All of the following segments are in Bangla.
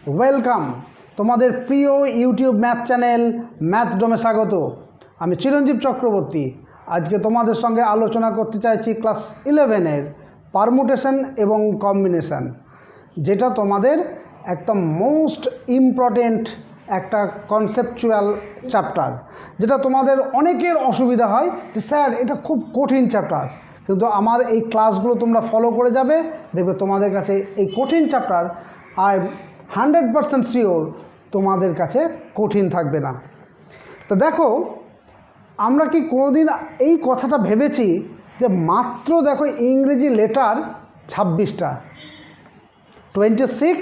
ওয়েলকাম তোমাদের প্রিয় ইউটিউব ম্যাথ চ্যানেল ম্যাথডমে স্বাগত। আমি চিরঞ্জীব চক্রবর্তী। আজকে তোমাদের সঙ্গে আলোচনা করতে চাইছি ক্লাস 11-এর পারমুটেশন এবং কম্বিনেশন, যেটা তোমাদের একদম মোস্ট ইম্পর্টেন্ট একটা কনসেপচুয়াল চ্যাপ্টার, যেটা তোমাদের অনেকের অসুবিধা হয় যে স্যার এটা খুব কঠিন চ্যাপ্টার, কিন্তু আমার এই ক্লাসগুলো তোমরা ফলো করে যাবে, দেখবে তোমাদের কাছে এই কঠিন চ্যাপ্টার আই 100% শিওর তোমাদের কাছে কঠিন থাকবে না। তো দেখো, আমরা কি কোনোদিন এই কথাটা ভেবেছি যে মাত্র দেখো ইংরেজি লেটার 26টা, 26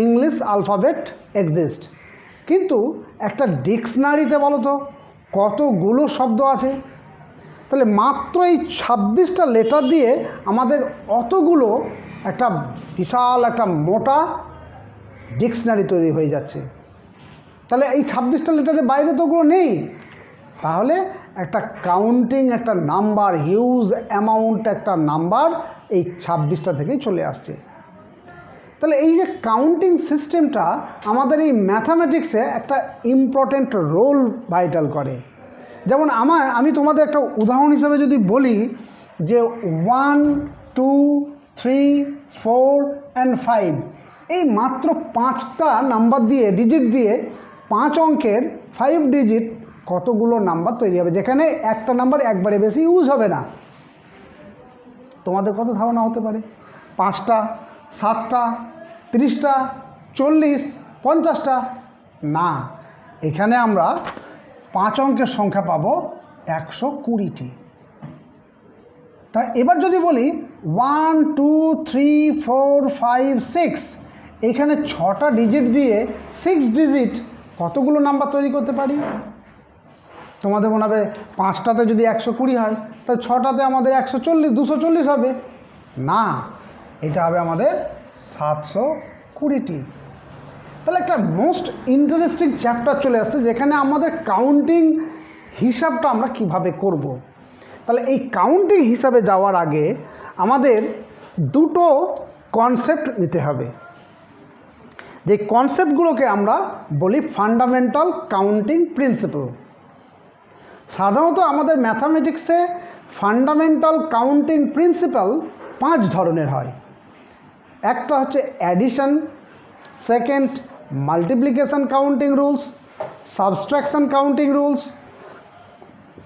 ইংলিশ আলফাবেট এক্সিস্ট, কিন্তু একটা ডিকশনারিতে বলো তো কতগুলো শব্দ আছে? তাহলে মাত্র এই 26টা লেটার দিয়ে আমাদের অতগুলো একটা বিশাল একটা মোটা ডিকশনারি তৈরি হয়ে যাচ্ছে। তাহলে এই 26টা লেটারের বাইরে তো ওগুলো নেই। তাহলে একটা কাউন্টিং, একটা নাম্বার, হিউজ অ্যামাউন্ট একটা নাম্বার এই 26টা থেকেই চলে আসছে। তাহলে এই যে কাউন্টিং সিস্টেমটা আমাদের এই ম্যাথামেটিক্সে একটা ইম্পর্টেন্ট রোল ভাইটাল করে। যেমন আমি তোমাদের একটা উদাহরণ হিসাবে যদি বলি যে 1, 2, 3, 4 and 5 এই মাত্র 5টা নাম্বার দিয়ে, ডিজিট দিয়ে 5 অঙ্কের 5 ডিজিট কতগুলো নাম্বার তৈরি হবে, যেখানে একটা নাম্বার একবারে বেশি ইউজ হবে না। তোমাদের কত ধারণা হতে পারে? 5টা, 7টা, 30টা, 40, 50টা? না, এখানে আমরা 5 অঙ্কের সংখ্যা পাবো 120টি। তা এবার যদি বলি 1, 2, 3, 4, 5, 6 এখানে 6টা ডিজিট দিয়ে 6 ডিজিট কতগুলো নাম্বার তৈরি করতে পারি? তোমাদের মনে হবে 5টাতে যদি 120 হয় তাহলে 6টাতে আমাদের 140, 240 হবে। না, এটা হবে আমাদের 720টি। তাহলে একটা মোস্ট ইন্টারেস্টিং চ্যাপ্টার চলে আসছে, যেখানে আমাদের কাউন্টিং হিসাবটা আমরা কিভাবে করব। তাহলে এই কাউন্টিং হিসাবে যাওয়ার আগে আমাদের দুটো কনসেপ্ট নিতে হবে, যে কনসেপ্টগুলোকে আমরা বলি ফান্ডামেন্টাল কাউন্টিং প্রিন্সিপাল। সাধারণত আমাদের ম্যাথামেটিক্সে ফান্ডামেন্টাল কাউন্টিং প্রিন্সিপাল 5 ধরনের হয়। একটা হচ্ছে addition, second multiplication counting rules, subtraction counting rules,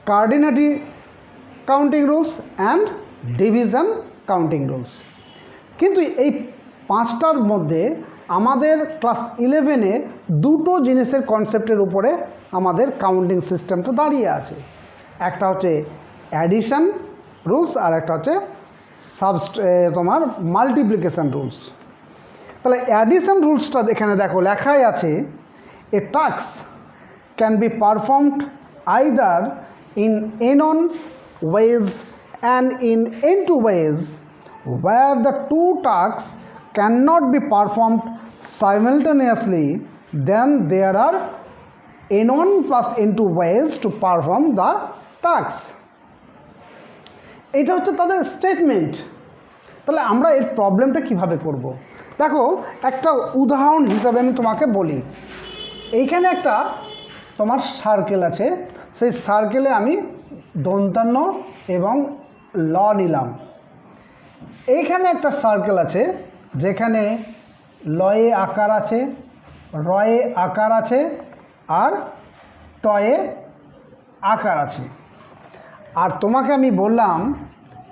কার্ডিনারি counting rules and division counting rules. কিন্তু এই 5টার মধ্যে আমাদের ক্লাস 11-এ দুটো জিনিসের কনসেপ্টের উপরে আমাদের কাউন্টিং সিস্টেমটা দাঁড়িয়ে আছে। একটা হচ্ছে অ্যাডিশন রুলস আর একটা হচ্ছে তোমার মাল্টিপ্লিকেশন রুলস। তাহলে অ্যাডিশন রুলসটা এখানে দেখো লেখাই আছে, এ task can be performed either in n-on ways and in n-2 ways where the two tasks cannot be performed simultaneously, then there are n-on plus n-2 ways to perform the tasks. এটা হচ্ছে তাদের স্টেটমেন্ট। তাহলে আমরা এর প্রবলেমটা কিভাবে করব? দেখো, একটা উদাহরণ হিসাবে আমি তোমাকে বলি। এইখানে একটা তোমার সার্কেল আছে, সেই সার্কেলে আমি দন্তান্ন এবং ল নিলাম। এইখানে একটা সার্কেল আছে যেখানে লয়ে আকার আছে, রয়ে আকার আছে আর টয়ে আকার আছে। আর তোমাকে আমি বললাম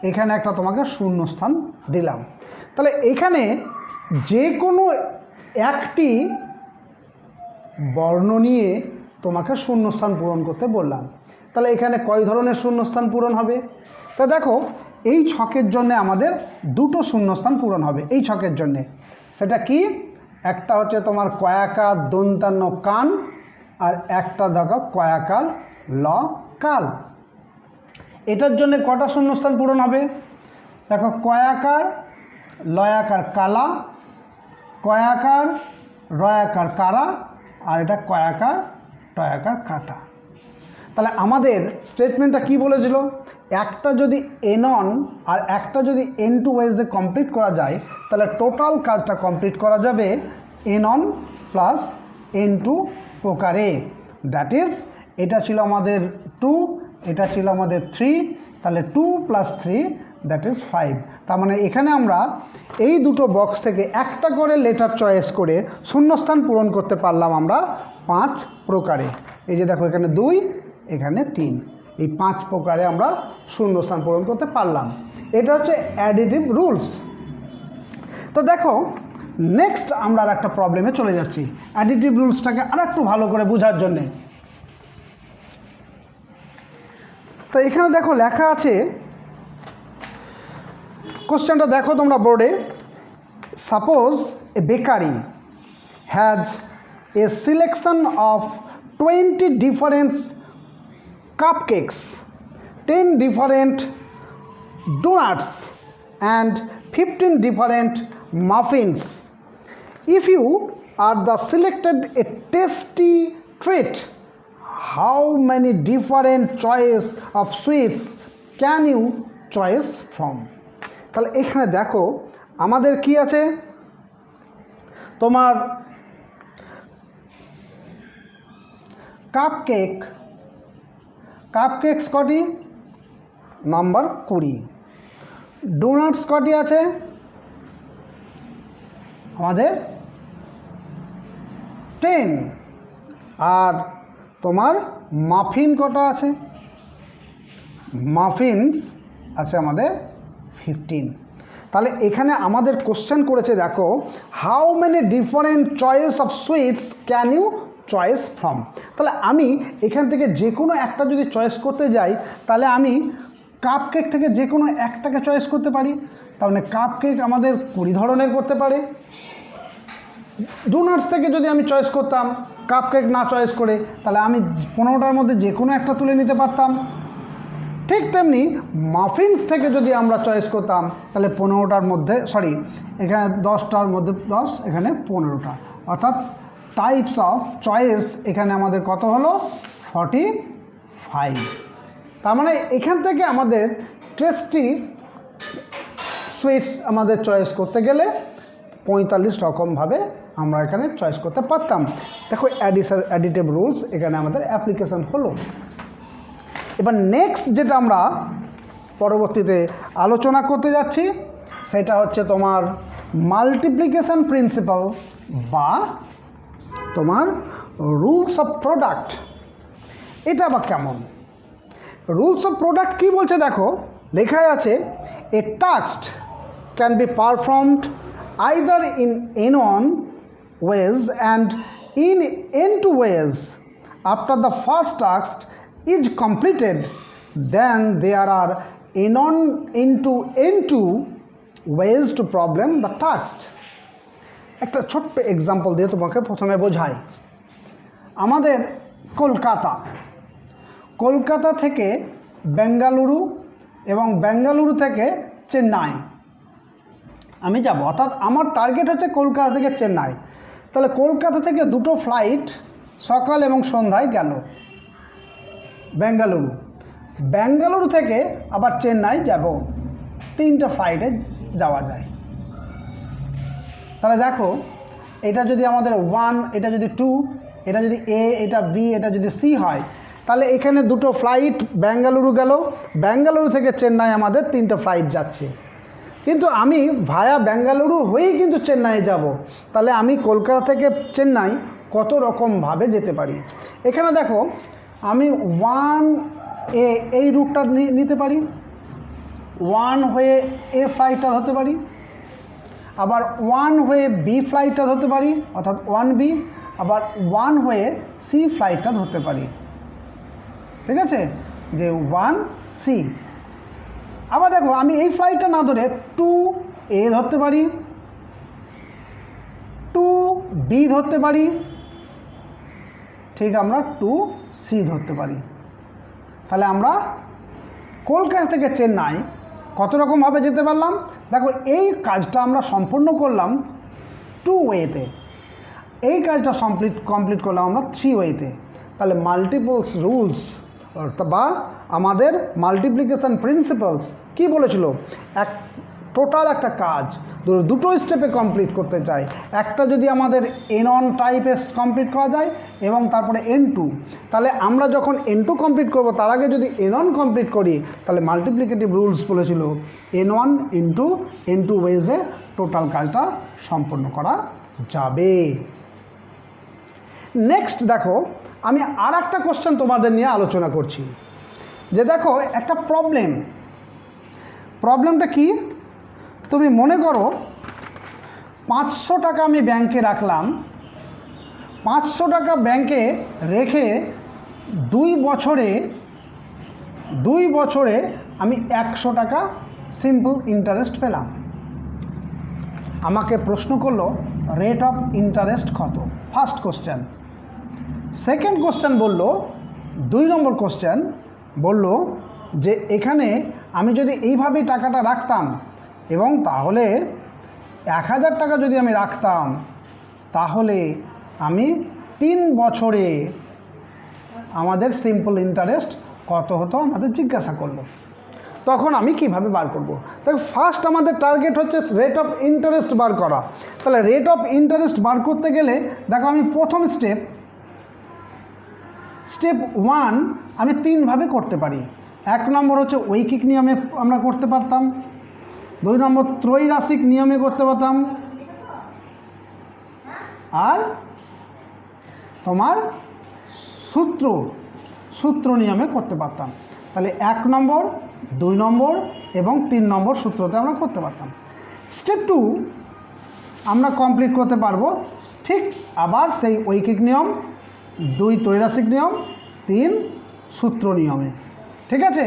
এখানে একটা তোমাকে শূন্যস্থান দিলাম। তাহলে এখানে যে কোনো একটি বর্ণ নিয়ে তোমাকে শূন্যস্থান পূরণ করতে বললাম। তাহলে এখানে কয় ধরনের শূন্যস্থান পূরণ হবে? তা দেখো, এই ছকের জন্য আমাদের দুটো শূন্যস্থান পূরণ হবে এই ছকের জন্যে। সেটা কি? একটা হচ্ছে তোমার কয়াকার দন্তান্ন কান আর একটা দেখো কয়াকার ল কাল। এটার জন্য কটা শূন্যস্থান পূরণ হবে? দেখো, কয়াকার লয়াকার কালা, কয়াকার রয়াকার কারা আর এটা কয়াকার টয়াকার কাটা। তাহলে আমাদের স্টেটমেন্টটা কি বলেছিল? একটা যদি n-on আর একটা যদি n-2 ওয়েজে কমপ্লিট করা যায়, তাহলে টোটাল কাজটা কমপ্লিট করা যাবে n1 প্লাস n2 প্রকারে, দ্যাট ইজ এটা ছিল আমাদের 2, এটা ছিল আমাদের 3, তাহলে 2 + 3 দ্যাট ইজ 5। তার মানে এখানে আমরা এই দুটো বক্স থেকে একটা করে লেটার চয়েস করে শূন্যস্থান পূরণ করতে পারলাম আমরা 5 প্রকারে। এই যে দেখো এখানে 2, এখানে 3, এই 5 প্রকারে আমরা শূন্যস্থান পূরণ করতে পারলাম। এটা হচ্ছে অ্যাডিটিভ রুলস। তো দেখো নেক্সট আমরা আর একটা প্রবলেমে চলে যাচ্ছি অ্যাডিটিভ রুলসটাকে আর একটু ভালো করে বোঝার জন্যে। তো এখানে দেখো লেখা আছে, কোশ্চেনটা দেখো তোমরা বোর্ডে, suppose A bakery has a selection of 20 different cupcakes, 10 different donuts and 15 different muffins. If you are the selected a tasty treat, how many different choice of sweets can you choose from? তাহলে এখানে দেখো আমাদের কি আছে, তোমার কাপকেকস কটি, নাম্বার 20। ডোনাটস কটি আছে আমাদের 10, আর তোমার মাফিন কটা আছে, মাফিনস আছে আমাদের 15। তাহলে এখানে আমাদের কোশ্চেন করেছে দেখো, how many different choice of sweets can you choice from. তাহলে আমি এখান থেকে যে কোনো একটা যদি চয়েস করতে যাই, তাহলে আমি কাপকেক থেকে যে কোনো একটাকে চয়েস করতে পারি। তার মানে কাপকেক আমাদের 20 ধরনের করতে পারে। ডোনাটস থেকে যদি আমি চয়েস করতাম কাপকেক না চয়েস করে, তাহলে আমি 15টার মধ্যে যে কোনো একটা তুলে নিতে পারতাম। ঠিক তেমনি মাফিনস থেকে যদি আমরা চয়েস করতাম, তাহলে 15টার মধ্যে, সরি এখানে 10টার মধ্যে 10, এখানে 15টা, অর্থাৎ টাইপস অফ চয়েস এখানে আমাদের কত হলো 45। তার মানে এখান থেকে আমাদের টেস্টি সুইটস আমাদের চয়েস করতে গেলে 45 রকমভাবে আমরা এখানে চয়েস করতে পারতাম। দেখো অ্যাডিটিভ রুলস এখানে আমাদের অ্যাপ্লিকেশন হলো। এবার নেক্সট যেটা আমরা পরবর্তীতে আলোচনা করতে যাচ্ছি সেটা হচ্ছে তোমার মাল্টিপ্লিকেশন প্রিন্সিপাল বা তোমার রুলস অফ প্রোডাক্ট। এটা আবার কেমন? রুলস অফ প্রোডাক্ট কি বলছে দেখো, লেখায় আছে এ task can be performed either in n1 ways and in n2 ways. After the first task is completed, then there are n1 into n2 ways to problem the task. একটা ছোট্ট এক্সাম্পল দিয়ে তোমাকে প্রথমে বোঝাই। আমাদের কলকাতা থেকে বেঙ্গালুরু এবং বেঙ্গালুরু থেকে চেন্নাই আমি যাব, অর্থাৎ আমার টার্গেট হচ্ছে কলকাতা থেকে চেন্নাই। তাহলে কলকাতা থেকে দুটো ফ্লাইট সকাল এবং সন্ধ্যায় গেল বেঙ্গালুরু থেকে আবার চেন্নাই যাব, 3টে ফ্লাইটে যাওয়া যায়। তাহলে দেখো এটা যদি আমাদের 1, এটা যদি 2, এটা যদি এ, এটা বি, এটা যদি সি হয়, তাহলে এখানে দুটো ফ্লাইট বেঙ্গালুরু গেল, বেঙ্গালুরু থেকে চেন্নাই আমাদের 3টে ফ্লাইট যাচ্ছে। কিন্তু আমি ভায়া বেঙ্গালুরু হয়েই কিন্তু চেন্নাই যাব। তাহলে আমি কলকাতা থেকে চেন্নাই কত রকমভাবে যেতে পারি। এখানে দেখো আমি 1A এই রুটটা নিতে পারি, 1 হয়ে এ ফ্লাইটটা ধরতে পারি, আবার 1 হয়ে বি ফ্লাইটটা ধরতে পারি অর্থাৎ 1B, আবার 1 হয়ে সি ফ্লাইটটা ধরতে পারি। ঠিক আছে, যে 1C। আবার দেখো আমি এই ফ্লাইটটা না ধরে 2A ধরতে পারি, 2B ধরতে পারি, ঠিক আমরা 2C ধরতে পারি। তাহলে আমরা কলকাতা থেকে চেন্নাই কত রকমভাবে যেতে পারলাম। দেখো এই কাজটা আমরা সম্পূর্ণ করলাম 2 ওয়েতে, এই কাজটা কমপ্লিট করলাম আমরা 3 ওয়েতে। তাহলে মাল্টিপলস রুলস বা আমাদের মাল্টিপ্লিকেশন প্রিন্সিপালস কি বলেছিল, টোটাল একটা কাজ দুটো স্টেপে কমপ্লিট করতে চাই, একটা যদি আমাদের N1 টাইপে কমপ্লিট করা যায় এবং তারপরে N2, তাহলে আমরা যখন N2 কমপ্লিট করব তার আগে যদি N1 কমপ্লিট করি, তাহলে মাল্টিপ্লিকেটিভ রুলস বলেছিল N1 ইন্টু N2 ওয়েজে টোটাল কাজটা সম্পন্ন করা যাবে। নেক্সট দেখো, আমি আর একটা কোশ্চেন তোমাদের নিয়ে আলোচনা করছি, যে দেখো একটা প্রবলেমটা কি, তুমি মনে করো 500 টাকা আমি ব্যাংকে রাখলাম, 500 টাকা ব্যাংকে রেখে 2 বছরে আমি 100 টাকা সিম্পল ইন্টারেস্ট পেলাম। আমাকে প্রশ্ন করলো রেট অফ ইন্টারেস্ট কত, ফার্স্ট কোশ্চেন। সেকেন্ড কোশ্চেন বললো, 2 নম্বর কোশ্চেন বললো যে এখানে আমি যদি এইভাবেই টাকাটা রাখতাম এবং তাহলে 1000 টাকা যদি আমি রাখতাম, তাহলে আমি 3 বছরে আমাদের সিম্পল ইন্টারেস্ট কত হতো আমাদের জিজ্ঞাসা করলো। তখন আমি কিভাবে বার করব? তাই ফার্স্ট আমাদের টার্গেট হচ্ছে রেট অফ ইন্টারেস্ট বার করা। তাহলে রেট অফ ইন্টারেস্ট বার করতে গেলে দেখো, আমি প্রথম স্টেপ 1 আমি 3 ভাবে করতে পারি। 1 নম্বর হচ্ছে ঐকিক নিয়মে আমরা করতে পারতাম, 2 নম্বর ত্রৈরাশিক নিয়মে করতে পারতাম, আর তোমার সূত্র নিয়মে করতে পারতাম। তাহলে 1 নম্বর, 2 নম্বর এবং 3 নম্বর সূত্রতে আমরা করতে পারতাম। স্টেপ 2 আমরা কমপ্লিট করতে পারবো ঠিক আবার সেই ঐকিক নিয়ম, 2 ত্রৈরাশিক নিয়ম, 3 সূত্র নিয়মে। ঠিক আছে,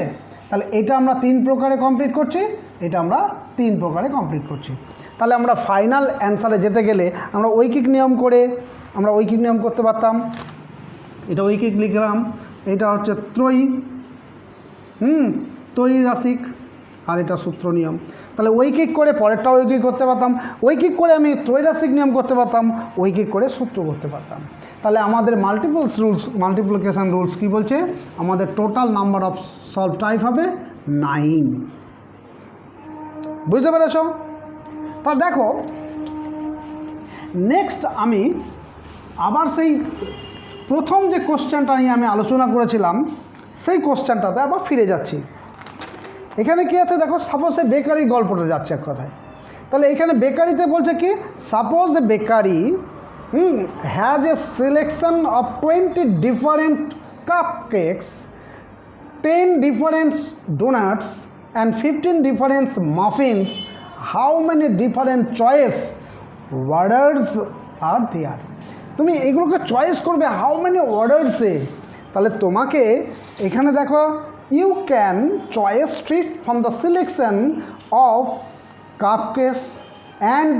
তাহলে এটা আমরা 3 প্রকারে কমপ্লিট করছি, এটা আমরা 3 প্রকারে কমপ্লিট করছি। তাহলে আমরা ফাইনাল অ্যান্সারে যেতে গেলে আমরা ঐকিক নিয়ম করতে পারতাম। এটা ঐকিক লিখলাম, এটা হচ্ছে ত্রৈরাশিক, আর এটা সূত্র নিয়ম। তাহলে ঐকিক করে পরেরটা ঐকিক করতে পারতাম, ঐকিক করে আমি ত্রৈরাশিক নিয়ম করতে পারতাম, ঐকিক করে সূত্র করতে পারতাম। তাহলে আমাদের মাল্টিপ্লিকেশন রুলস কি বলছে, আমাদের total number of solve type হবে 9। বুঝতে পেরেছ? তা দেখো, নেক্সট আমি আবার সেই প্রথম যে কোশ্চেনটা নিয়ে আমি আলোচনা করেছিলাম সেই কোশ্চেনটাতে আবার ফিরে যাচ্ছি। এখানে কি আছে দেখো, সাপোজ এ বেকারি গল্পটা যাচ্ছে এক কথায়। তাহলে এখানে বেকারিতে বলছে কি, suppose A bakery has a selection of 20 different cupcakes, 10 different donuts and 15 different muffins. How many different choice orders are there? তুমি এগুলোকে চয়েস করবে হাউ মেনি অর্ডারসে। তাহলে তোমাকে এখানে দেখো, you can choice straight from the selection of cupcakes and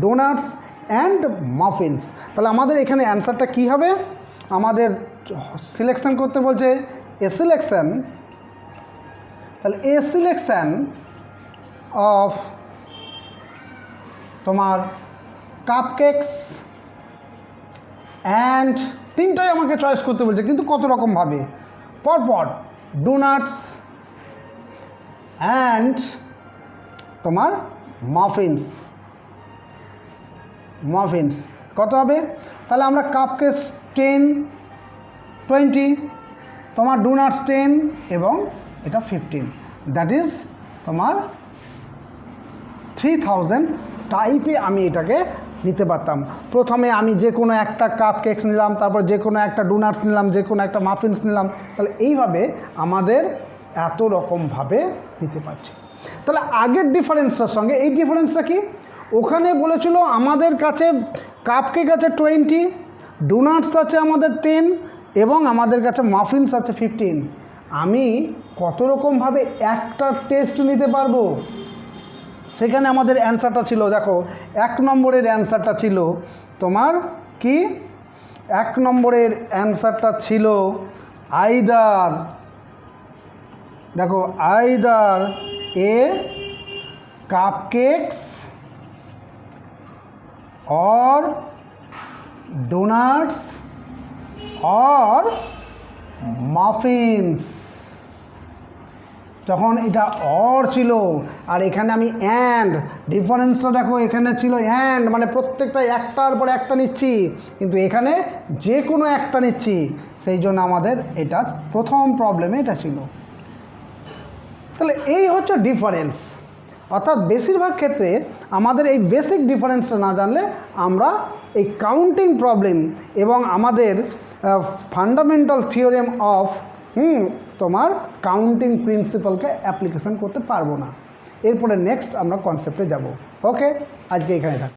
donuts and muffins. তাহলে আমাদের এখানে অ্যান্সারটা কী হবে, আমাদের সিলেকশন করতে বলছে এ সিলেকশন, তাহলে এ সিলেকশন অফ তোমার কাপকেকস অ্যান্ড, 3টাই আমাকে চয়েস করতে বলছে, কিন্তু কত রকমভাবে পরপর, ডোনাটস অ্যান্ড তোমার মাফিনস কত হবে? তাহলে আমরা কাপকেকস 10, 20, তোমার ডোনাটস 10 এবং এটা 15, দ্যাট ইজ তোমার 3000 টাইপে আমি এটাকে নিতে পারতাম। প্রথমে আমি যে কোনো একটা কাপকেকস নিলাম, তারপর যে কোনো একটা ডোনাটস নিলাম, যে কোনো একটা মাফিনস নিলাম, তাহলে এইভাবে আমাদের এত রকমভাবে নিতে পারছি। তাহলে আগের ডিফারেন্সটার সঙ্গে এই ডিফারেন্সটা কি, ওখানে বলেছিল আমাদের কাছে কাপকেক আছে 20, ডোনাটস আছে আমাদের 10 এবং আমাদের কাছে মাফিনস আছে 15। আমি কত রকমভাবে একটা টেস্ট নিতে পারবো, সেখানে আমাদের অ্যান্সারটা ছিল, দেখো 1 নম্বরের অ্যান্সারটা ছিল তোমার কি, 1 নম্বরের অ্যান্সারটা ছিল আইদার, দেখো either A কাপকেকস or donuts or muffins। যখন এটা অর ছিল আর এখানে আমি অ্যান্ড, ডিফারেন্সটা দেখো এখানে ছিল অ্যান্ড মানে প্রত্যেকটা একটার পর একটা নিচ্ছি, কিন্তু এখানে যে কোনো একটা নিচ্ছি, সেই জন্য আমাদের এটা প্রথম প্রবলেমে এটা ছিল। তাহলে এই হচ্ছে ডিফারেন্স। অর্থাৎ বেশিরভাগ ক্ষেত্রে আমাদের এই বেসিক ডিফারেন্সটা না জানলে আমরা এই কাউন্টিং প্রবলেম এবং আমাদের ফান্ডামেন্টাল থিওরেম অফ তোমার কাউন্টিং প্রিন্সিপালকে অ্যাপ্লিকেশন করতে পারবো না। এরপরে নেক্সট আমরা কনসেপ্টে যাব। ওকে, আজকে এখানে থাক।